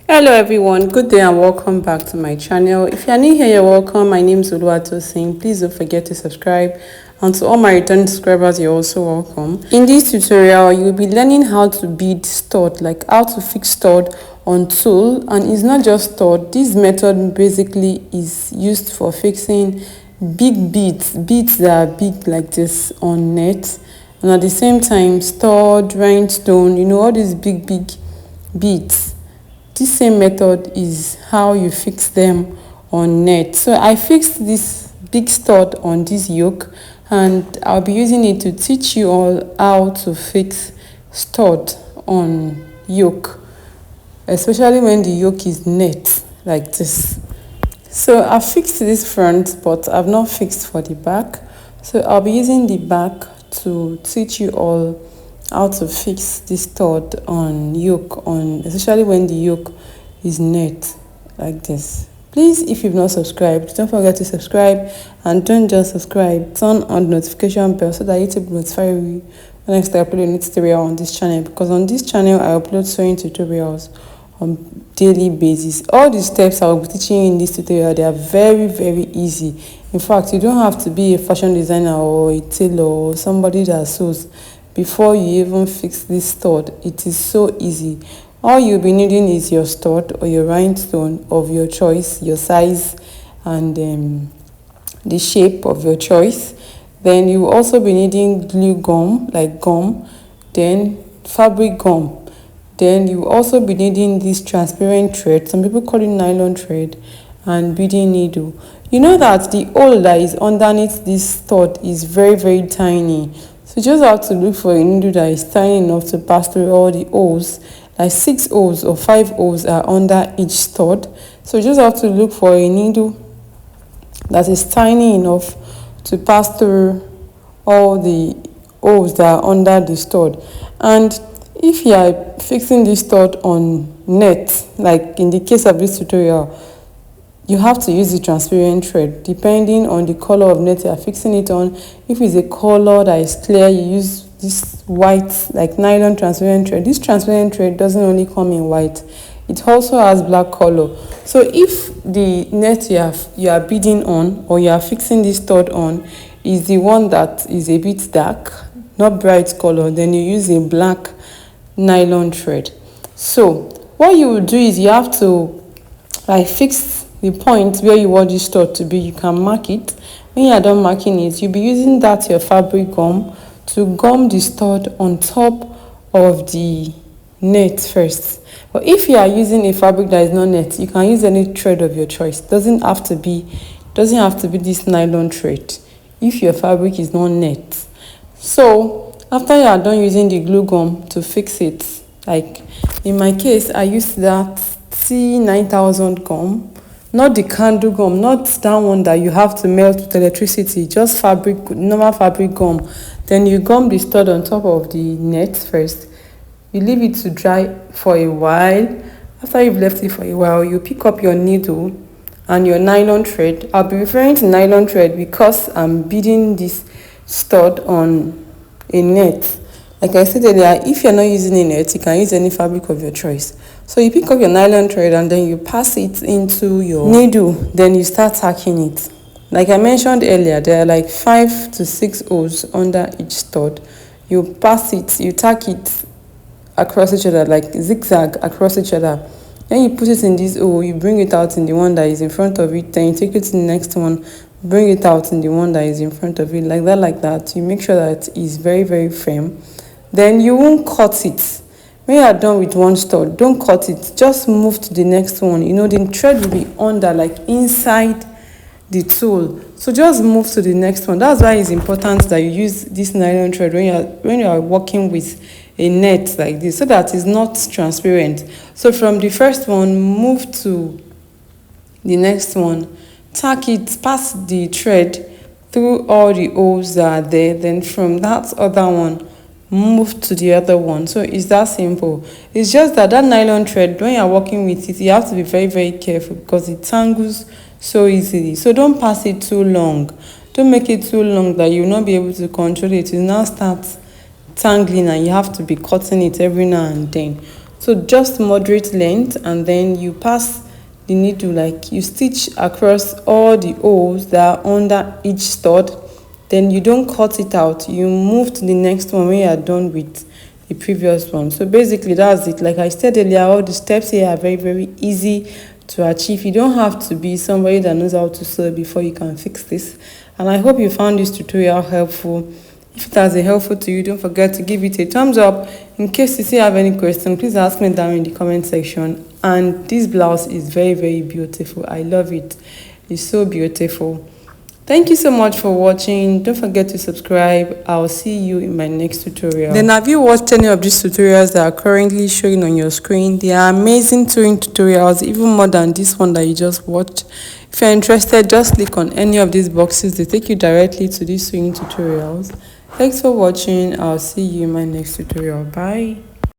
Hello everyone, good day and welcome back to my channel. If you are new here, you're welcome. My name is Oluwatosin. Please don't forget to subscribe, and to all my return subscribers, you're also welcome. In this tutorial, you'll be learning how to bead stud, like how to fix stud on tool. And it's not just stud. This method basically is used for fixing big beads that are big like this on net, and at the same time stud, rhinestone, all these big beads. This same method is how you fix them on net. So I fixed this big stud on this yoke, and I'll be using it to teach you all how to fix stud on yoke, especially when the yoke is net like this. So I fixed this front, but I've not fixed for the back. So I'll be using the back to teach you all how to fix this stud on yoke, especially when the yoke is net like this. Please, if you've not subscribed, don't forget to subscribe, and don't just subscribe, turn on the notification bell so that YouTube will notify you when I start uploading a new tutorial on this channel, because on this channel I upload sewing tutorials on daily basis. All the steps I will be teaching you in this tutorial, they are very easy. In fact, you don't have to be a fashion designer or a tailor or somebody that sews before you even fix this stud. It is so easy. All you'll be needing is your stud or your rhinestone of your choice, your size, and the shape of your choice. Then you will also be needing glue gum, like gum, then fabric gum. Then you will also be needing this transparent thread, some people call it nylon thread, and beading needle. You know that the hole that is underneath this stud is very tiny. So you just have to look for a needle that is tiny enough to pass through all the holes. Like 6 holes or 5 holes are under each stud. So you just have to look for a needle that is tiny enough to pass through all the holes that are under the stud. And if you are fixing this stud on net, like in the case of this tutorial, you have to use the transparent thread depending on the color of net you are fixing it on. If it's a color that is clear, you use this white, like nylon transparent thread. This transparent thread doesn't only come in white, it also has black color. So if the net you are beading on, or you are fixing this stud on, is the one that is a bit dark, not bright color, then you use a black nylon thread. So what you will do is you have to fix the point where you want this stud to be. You can mark it. When you are done marking it, you'll be using that your fabric gum to gum the stud on top of the net first. But if you are using a fabric that is not net, you can use any thread of your choice. Doesn't have to be this nylon thread if your fabric is not net. So after you are done using the glue gum to fix it, like in my case, I used that T9000 gum, not the candle gum, not that one that you have to melt with electricity, just fabric, normal fabric gum. Then you gum the stud on top of the net first. You leave it to dry for a while. After you've left it for a while, you pick up your needle and your nylon thread. I'll be referring to nylon thread because I'm beading this stud on a net. Like I said earlier, if you're not using a net, you can use any fabric of your choice. So you pick up your nylon thread and then you pass it into your needle. Then you start tacking it. Like I mentioned earlier, there are like 5 to 6 holes under each stud. You pass it, you tack it across each other, like zigzag across each other. Then you put it in this hole, you bring it out in the one that is in front of it. Then you take it to the next one, bring it out in the one that is in front of it, like that. You make sure that it is very firm. Then you won't cut it. When you are done with one stud, don't cut it, just move to the next one. The thread will be under, like inside the tool. So just move to the next one. That's why it's important that you use this nylon thread when you are working with a net like this, so that it's not transparent. So from the first one, move to the next one, tack it, pass the thread through all the holes that are there. Then from that other one, move to the other one. So it's that simple. It's just that nylon thread, when you're working with it, you have to be very careful because it tangles so easily. So don't pass it too long. Don't make it too long that you'll not be able to control it. It will now start tangling and you have to be cutting it every now and then. So just moderate length, and then you pass the needle, like you stitch across all the holes that are under each stud. Then you don't cut it out, you move to the next one when you are done with the previous one. So basically that's it. Like I said earlier, all the steps here are very easy to achieve. You don't have to be somebody that knows how to sew before you can fix this. And I hope you found this tutorial helpful. If it has been helpful to you, don't forget to give it a thumbs up. In case you still have any questions, please ask me down in the comment section. And this blouse is very beautiful. I love it. It's so beautiful. Thank you so much for watching. Don't forget to subscribe. I'll see you in my next tutorial. Then have you watched any of these tutorials that are currently showing on your screen? They are amazing sewing tutorials, even more than this one that you just watched. If you're interested, just click on any of these boxes. They take you directly to these sewing tutorials. Thanks for watching. I'll see you in my next tutorial. Bye.